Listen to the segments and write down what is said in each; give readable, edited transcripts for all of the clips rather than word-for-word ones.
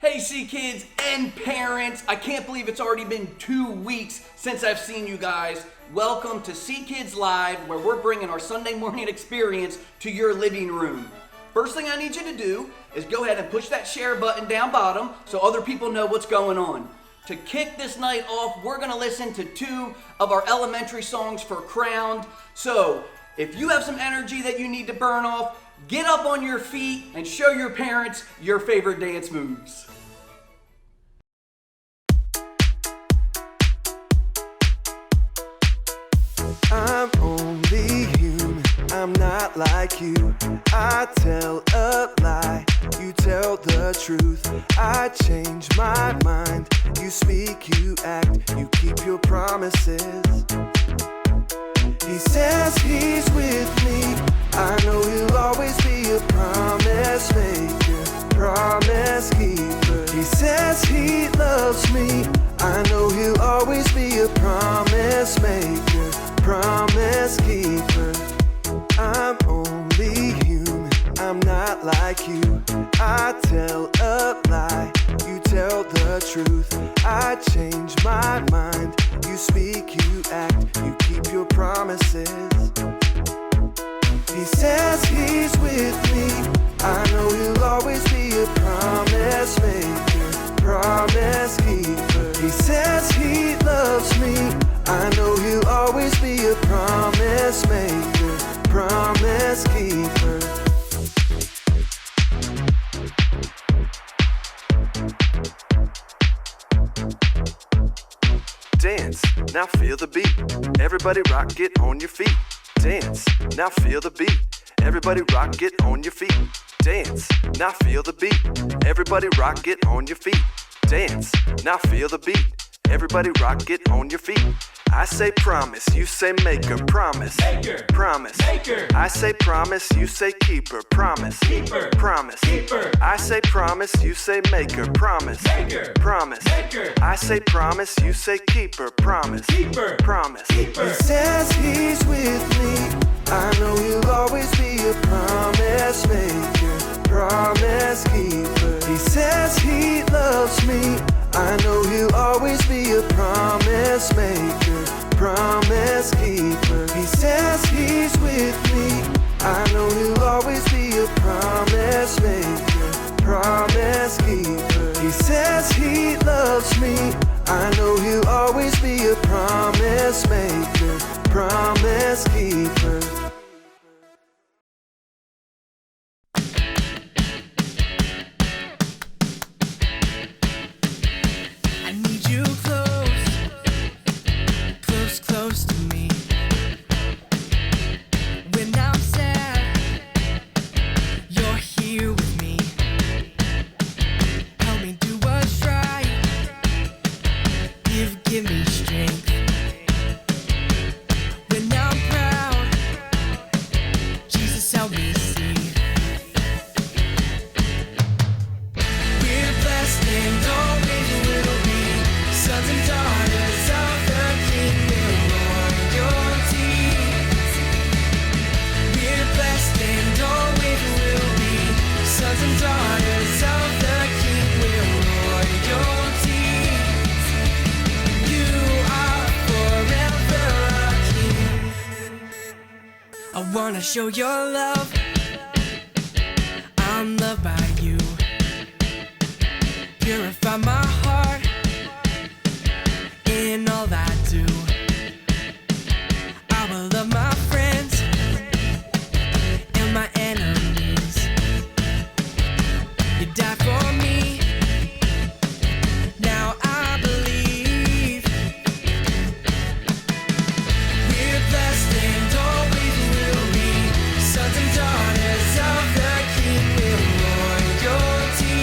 Hey C kids and parents, I can't believe it's already been 2 weeks since I've seen you guys. Welcome to C Kids Live, where we're bringing our Sunday morning experience to your living room. First thing I need you to do is go ahead and push that share button down bottom so other people know what's going on. To kick this night off, we're gonna listen to 2 of our elementary songs for Crowned. So if you have some energy that you need to burn off, get up on your feet and show your parents your favorite dance moves. I'm only human, I'm not like you. I tell a lie, you tell the truth. I change my mind, you speak, you act, you keep your promises. He says he's with me, I know he'll always be a promise maker, promise keeper. He says he loves me, I know he'll always be a promise maker, promise keeper. I'm only human, I'm not like you. I tell a lie, you tell the truth. I change my mind, you speak, you act, you keep your promises. He says he's with me, I know he'll always be a promise maker, promise keeper. He says he loves me, I know he'll always be a promise maker, promise keeper. Dance, now feel the beat. Everybody rock, get on your feet. Dance, now feel the beat. Everybody rock, get on your feet. Dance, now feel the beat. Everybody rock, get on your feet. Dance, now feel the beat. Everybody rock, get on your feet. I say promise, you say maker, promise, maker, promise, maker. I say promise, you say keeper, promise, keeper, promise, keeper. I say promise, you say maker, promise, maker, promise, maker. I say promise, you say keeper, promise, keeper, promise, keeper. He says he's with me, I know he'll always be a promise maker, promise keeper. He says he loves me, I know he'll always be a promise maker, promise keeper. He says he's with me, I know he'll always be a promise maker, promise keeper. He says he loves me, I know he'll always be a promise maker, promise keeper. Close to me. When I'm sad, you're here with me. Help me do what's right. Give me strength. When I'm proud, Jesus, help me see. We're blessed and always will be sons and daughters of the King. Sons and daughters of the King, we're royalty. You are forever our King. I wanna show your love, I'm loved by you. Purify my heart in all I do. I will love my friends and my enemies. You died for me, now I believe. We're blessed and always will be sons and daughters of the King, we're royalty.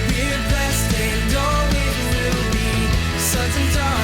We're blessed and always will be sons and daughters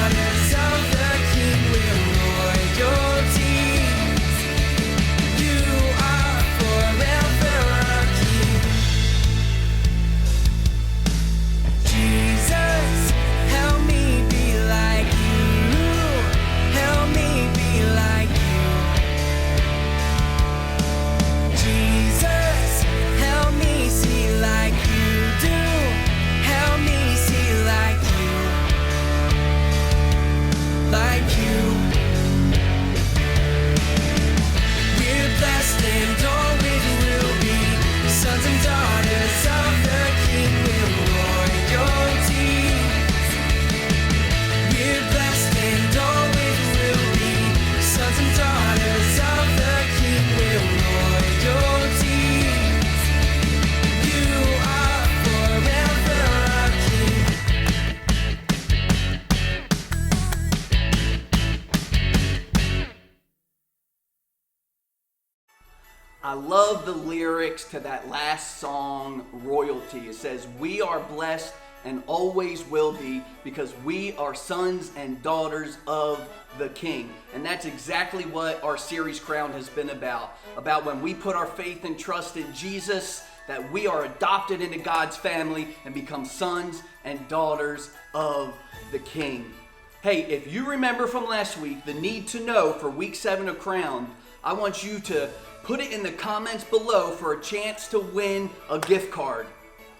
I love the lyrics to that last song, Royalty. It says, "We are blessed and always will be because we are sons and daughters of the King." And that's exactly what our series Crowned has been about when we put our faith and trust in Jesus, that we are adopted into God's family and become sons and daughters of the King. Hey, if you remember from last week, the need to know for week 7 of Crowned, I want you to put it in the comments below for a chance to win a gift card.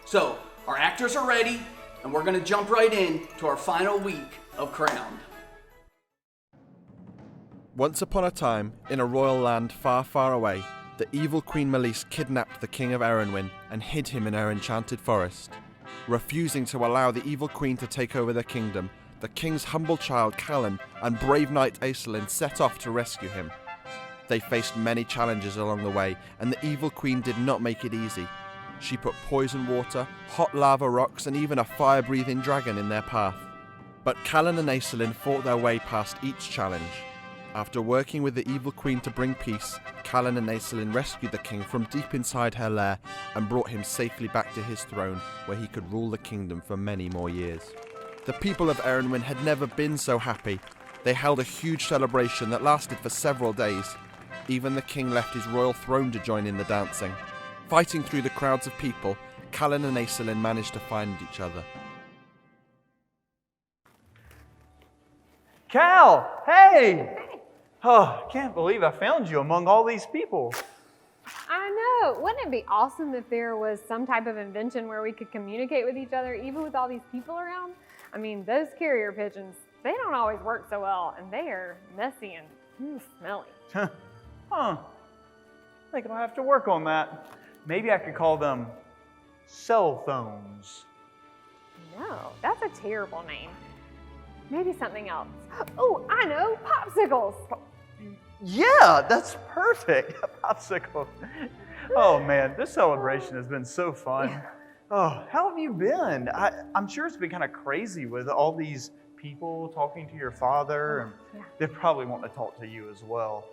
So, our actors are ready, and we're going to jump right in to our final week of Crowned. Once upon a time, in a royal land far, far away, the evil Queen Malice kidnapped the King of Erenwyn and hid him in her enchanted forest. Refusing to allow the evil queen to take over the kingdom, the king's humble child Callan and brave knight Aeslin set off to rescue him. They faced many challenges along the way, and the evil queen did not make it easy. She put poison water, hot lava rocks, and even a fire-breathing dragon in their path. But Callan and Aeslin fought their way past each challenge. After working with the evil queen to bring peace, Callan and Aeslin rescued the king from deep inside her lair and brought him safely back to his throne, where he could rule the kingdom for many more years. The people of Erenwyn had never been so happy. They held a huge celebration that lasted for several days. Even the king left his royal throne to join in the dancing. Fighting through the crowds of people, Callan and Aeslin managed to find each other. Cal, hey! Oh, I can't believe I found you among all these people. I know. Wouldn't it be awesome if there was some type of invention where we could communicate with each other even with all these people around? I mean, those carrier pigeons, they don't always work so well, and they are messy and smelly. Huh. I think I'll have to work on that. Maybe I could call them cell phones. No, that's a terrible name. Maybe something else. Oh, I know, popsicles. Yeah, that's perfect. Popsicle. Oh man, this celebration has been so fun. Oh, how have you been? I'm sure it's been kind of crazy with all these people talking to your father, and they probably want to talk to you as well.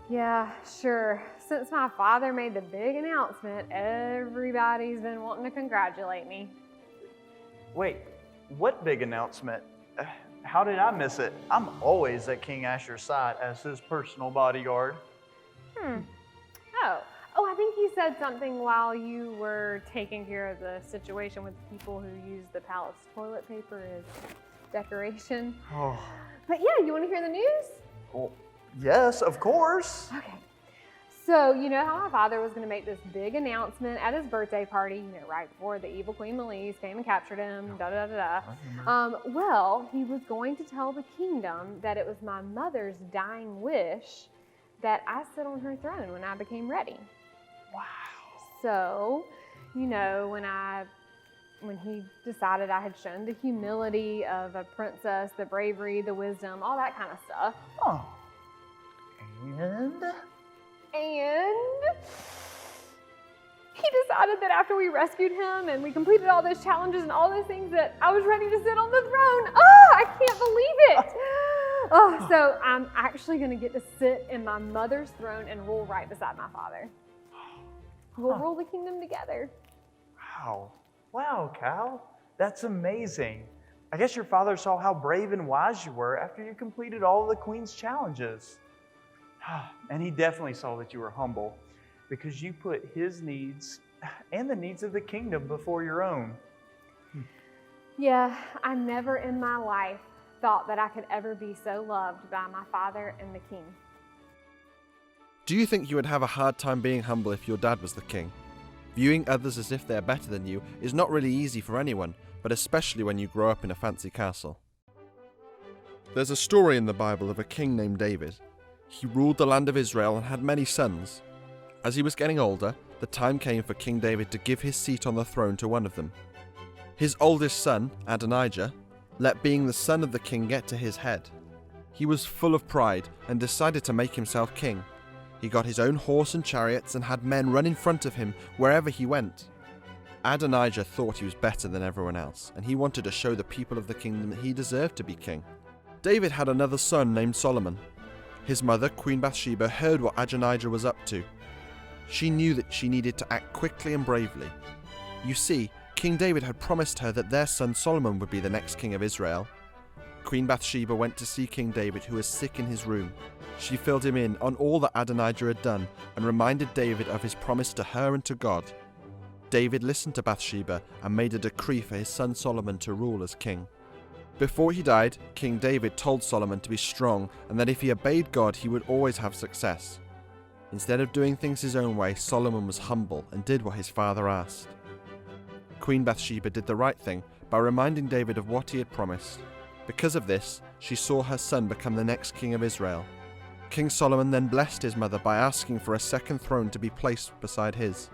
Yeah, sure. Since my father made the big announcement, everybody's been wanting to congratulate me. Wait, what big announcement? How did I miss it? I'm always at King Asher's side as his personal bodyguard. Oh, I think you said something while you were taking care of the situation with the people who use the palace toilet paper as decoration. Oh. But yeah, you want to hear the news? Well, yes, of course. Okay. So, you know how my father was going to make this big announcement at his birthday party, right before the evil Queen Malice came and captured him, well, he was going to tell the kingdom that it was my mother's dying wish that I sit on her throne when I became ready. Wow. So, when he decided I had shown the humility of a princess, the bravery, the wisdom, all that kind of stuff. Oh. And he decided that after we rescued him and we completed all those challenges and all those things that I was ready to sit on the throne. Oh, I can't believe it. Oh, so I'm actually going to get to sit in my mother's throne and rule right beside my father. We'll rule the kingdom together. Wow, Cal. That's amazing. I guess your father saw how brave and wise you were after you completed all of the Queen's challenges. And he definitely saw that you were humble because you put his needs and the needs of the kingdom before your own. Yeah, I never in my life thought that I could ever be so loved by my father and the king. Do you think you would have a hard time being humble if your dad was the king? Viewing others as if they're better than you is not really easy for anyone, but especially when you grow up in a fancy castle. There's a story in the Bible of a king named David. He ruled the land of Israel and had many sons. As he was getting older, the time came for King David to give his seat on the throne to one of them. His oldest son, Adonijah, let being the son of the king get to his head. He was full of pride and decided to make himself king. He got his own horse and chariots and had men run in front of him wherever he went. Adonijah thought he was better than everyone else, and he wanted to show the people of the kingdom that he deserved to be king. David had another son named Solomon. His mother, Queen Bathsheba, heard what Adonijah was up to. She knew that she needed to act quickly and bravely. You see, King David had promised her that their son Solomon would be the next king of Israel. Queen Bathsheba went to see King David, who was sick in his room. She filled him in on all that Adonijah had done and reminded David of his promise to her and to God. David listened to Bathsheba and made a decree for his son Solomon to rule as king. Before he died, King David told Solomon to be strong and that if he obeyed God, he would always have success. Instead of doing things his own way, Solomon was humble and did what his father asked. Queen Bathsheba did the right thing by reminding David of what he had promised. Because of this, she saw her son become the next king of Israel. King Solomon then blessed his mother by asking for a second throne to be placed beside his.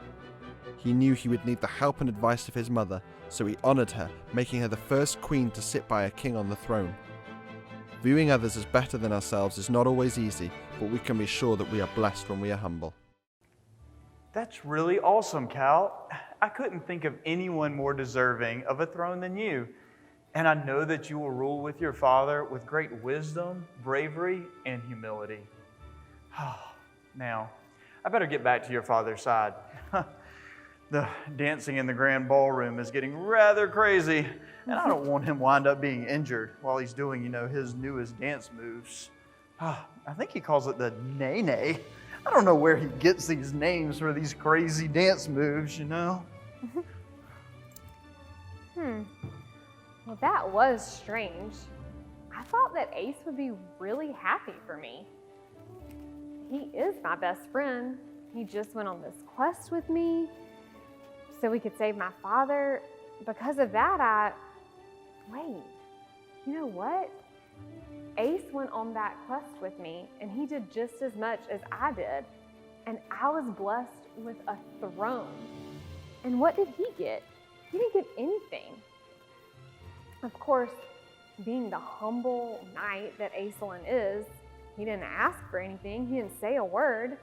He knew he would need the help and advice of his mother, so he honored her, making her the first queen to sit by a king on the throne. Viewing others as better than ourselves is not always easy, but we can be sure that we are blessed when we are humble. That's really awesome, Cal. I couldn't think of anyone more deserving of a throne than you. And I know that you will rule with your father with great wisdom, bravery, and humility. Now, I better get back to your father's side. The dancing in the grand ballroom is getting rather crazy, and I don't want him wind up being injured while he's doing, his newest dance moves. I think he calls it the nay-nay. I don't know where he gets these names for these crazy dance moves, Well, that was strange. I thought that Ace would be really happy for me. He is my best friend. He just went on this quest with me so we could save my father. Because of that, wait, you know what? Ace went on that quest with me, and he did just as much as I did. And I was blessed with a throne. And what did he get? He didn't get anything. Of course, being the humble knight that Aislinn is, he didn't ask for anything. He didn't say a word.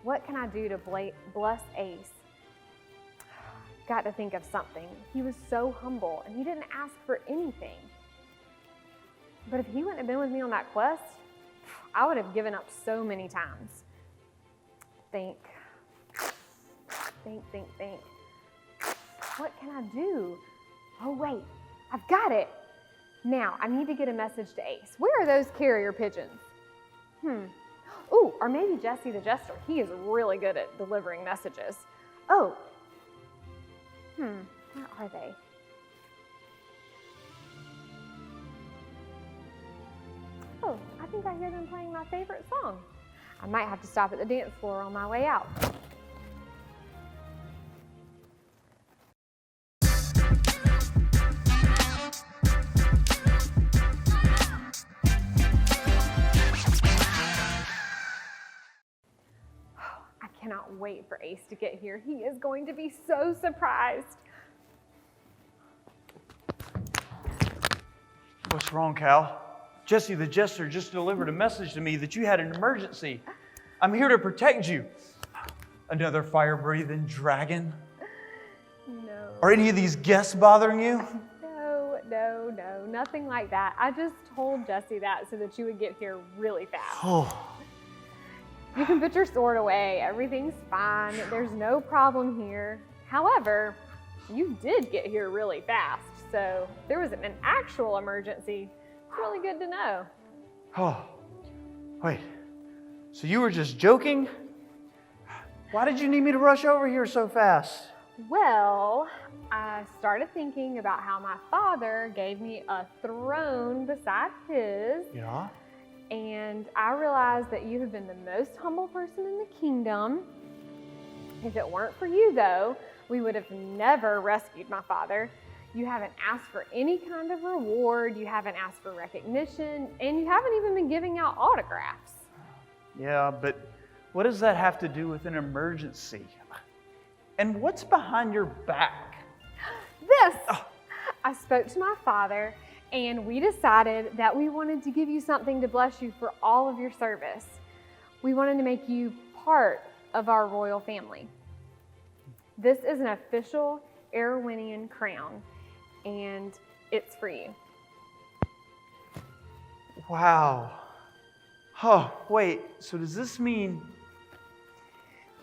What can I do to bless Ace? Got to think of something. He was so humble, and he didn't ask for anything. But if he wouldn't have been with me on that quest, I would have given up so many times. Think. What can I do? Oh, wait, I've got it. Now, I need to get a message to Ace. Where are those carrier pigeons? Ooh, or maybe Jesse the Jester. He is really good at delivering messages. Oh. Where are they? Oh, I think I hear them playing my favorite song. I might have to stop at the dance floor on my way out. I cannot wait for Ace to get here. He is going to be so surprised. What's wrong, Cal? Jesse the Jester just delivered a message to me that you had an emergency. I'm here to protect you. Another fire-breathing dragon? No. Are any of these guests bothering you? No, nothing like that. I just told Jesse that so that you would get here really fast. Oh. You can put your sword away. Everything's fine. There's no problem here. However, you did get here really fast. So if there was an actual emergency, it's really good to know. Oh, wait. So you were just joking? Why did you need me to rush over here so fast? Well, I started thinking about how my father gave me a throne beside his. Yeah? And I realized that you have been the most humble person in the kingdom. If it weren't for you, though, we would have never rescued my father. You haven't asked for any kind of reward, you haven't asked for recognition, and you haven't even been giving out autographs. Yeah, but what does that have to do with an emergency? And what's behind your back? This! I spoke to my father, and we decided that we wanted to give you something to bless you for all of your service. We wanted to make you part of our royal family. This is an official Arowinian crown, and it's for you. Wow. Oh, wait, so does this mean...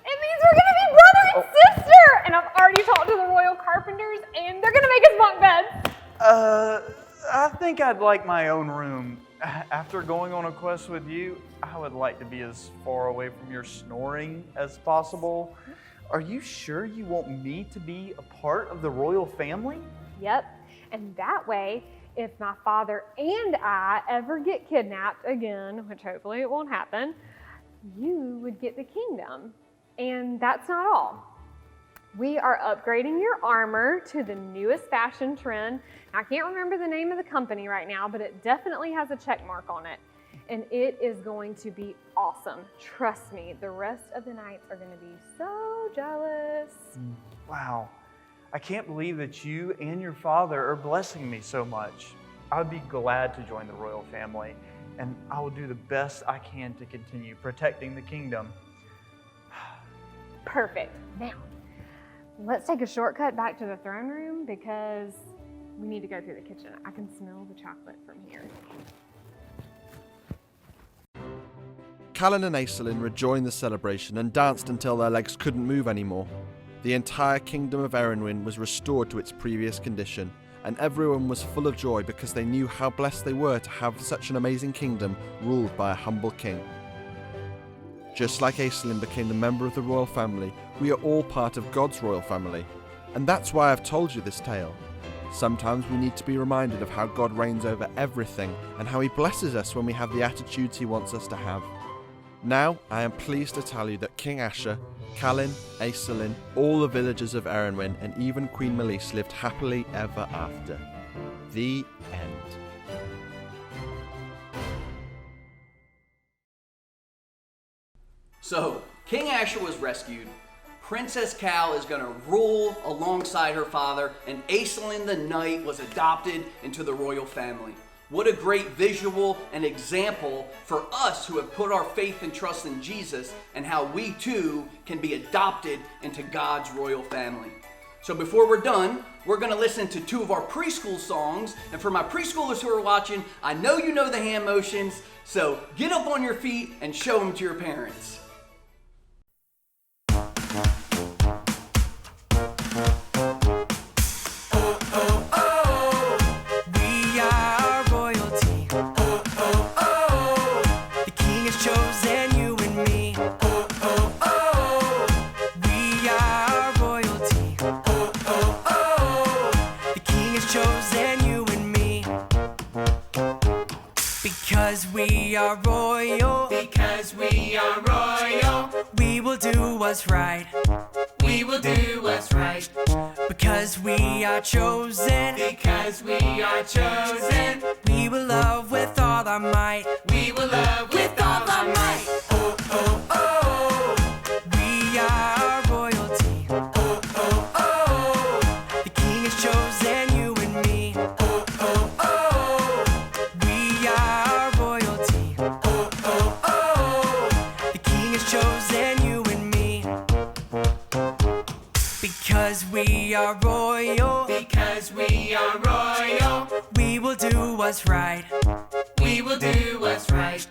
It means we're gonna be brother and sister! And I've already talked to the royal carpenters, and they're gonna make us bunk beds. I think I'd like my own room. After going on a quest with you, I would like to be as far away from your snoring as possible. Are you sure you want me to be a part of the royal family? Yep, and that way, if my father and I ever get kidnapped again, which hopefully it won't happen, you would get the kingdom. And that's not all. We are upgrading your armor to the newest fashion trend. I can't remember the name of the company right now, but it definitely has a check mark on it. And it is going to be awesome. Trust me, the rest of the knights are going to be so jealous. Wow, I can't believe that you and your father are blessing me so much. I would be glad to join the royal family, and I will do the best I can to continue protecting the kingdom. Perfect. Now, let's take a shortcut back to the throne room because we need to go through the kitchen. I can smell the chocolate from here. Callan and Aislinn rejoined the celebration and danced until their legs couldn't move anymore. The entire kingdom of Erenwyn was restored to its previous condition, and everyone was full of joy because they knew how blessed they were to have such an amazing kingdom ruled by a humble king. Just like Aislinn became the member of the royal family, we are all part of God's royal family, and that's why I've told you this tale. Sometimes we need to be reminded of how God reigns over everything and how He blesses us when we have the attitudes He wants us to have. Now, I am pleased to tell you that King Asher, Callan, Aislinn, all the villagers of Erenwyn, and even Queen Malice lived happily ever after. The end. So, King Asher was rescued, Princess Cal is going to rule alongside her father, and Aislinn the Knight was adopted into the royal family. What a great visual and example for us who have put our faith and trust in Jesus, and how we too can be adopted into God's royal family. So before we're done, we're going to listen to 2 of our preschool songs. And for my preschoolers who are watching, I know you know the hand motions, so get up on your feet and show them to your parents. Because we are royal, we will do what's right. We will do what's right. Because we are chosen, because we are chosen, we will love with all our might. We will love with all our might. Oh, oh, oh, we are royalty. Oh, oh, oh, the King has chosen you and me. Oh, oh, oh, we are royalty. Oh, oh, oh, the King has chosen you and me. Because we are royal, because we are royal, we will do what's right. We will do what's right.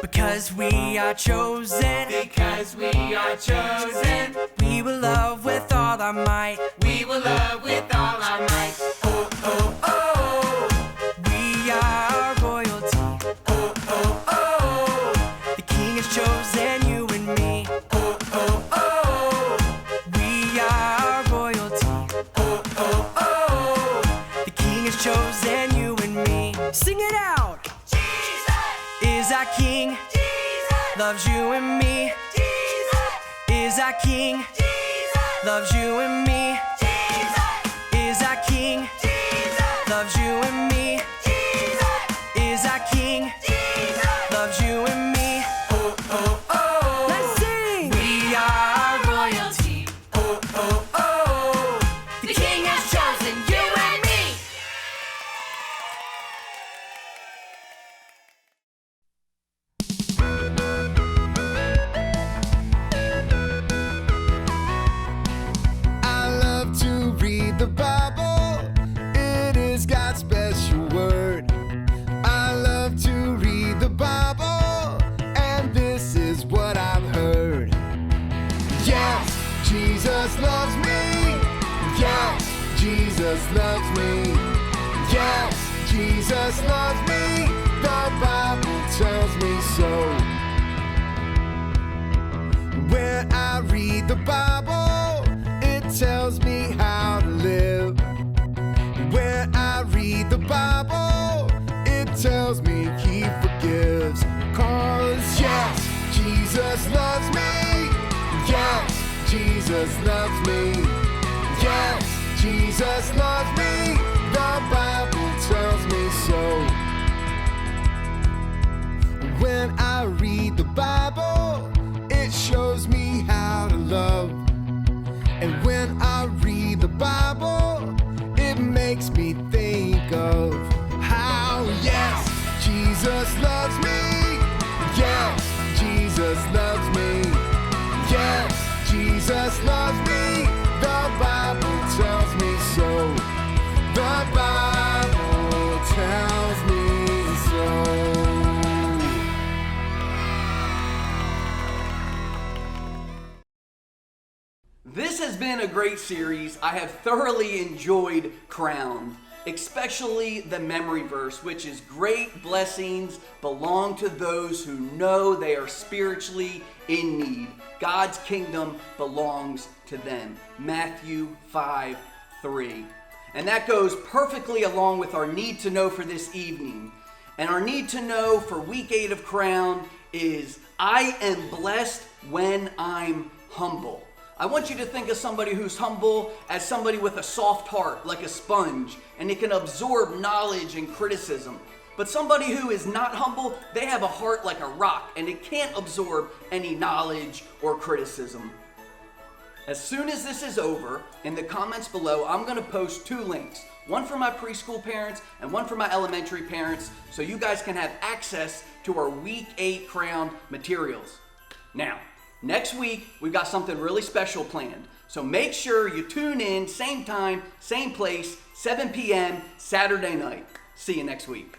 Because we are chosen, because we are chosen, we will love with all our might. We will love with all our might. Oh, oh, oh, we are royalty. Oh, oh, oh, the King has chosen you and me. Oh, oh, oh, we are royalty. Oh, oh, oh, the King has chosen you and me. Sing it out! Is our King, Jesus, loves you and me. Jesus, is our King, Jesus, loves you and me. Jesus, is our King, Jesus, loves you and me. Jesus, is our King, Jesus, loves you and me. Oh, oh, oh, let's sing. We are royalty. Oh, oh, oh, the King has chosen you and me. I love loves me. Yes, Jesus loves me. The Bible tells me so. When I read the Bible, it tells me how to live. When I read the Bible, it tells me he forgives. 'Cause yes, Jesus loves me. Yes, Jesus loves me. Yes, Jesus loves me. The Bible tells me so. When I read the Bible, it shows me how to love. And when I read the Bible, it makes me think of how, yes, Jesus loves me. Yes, Jesus loves me. Yes, Jesus loves me. The Bible tells me so. The Bible tells me so. This has been a great series. I have thoroughly enjoyed Crowned, especially the memory verse, which is great blessings belong to those who know they are spiritually in need. God's kingdom belongs to them. Matthew 5:3. And that goes perfectly along with our need to know for this evening. And our need to know for week 8 of Crowned is, I am blessed when I'm humble. I want you to think of somebody who's humble as somebody with a soft heart, like a sponge, and it can absorb knowledge and criticism. But somebody who is not humble, they have a heart like a rock, and it can't absorb any knowledge or criticism. As soon as this is over, in the comments below, I'm going to post 2 links. One for my preschool parents and one for my elementary parents, so you guys can have access to our week 8 Crowned materials. Now, next week, we've got something really special planned. So make sure you tune in, same time, same place, 7 p.m. Saturday night. See you next week.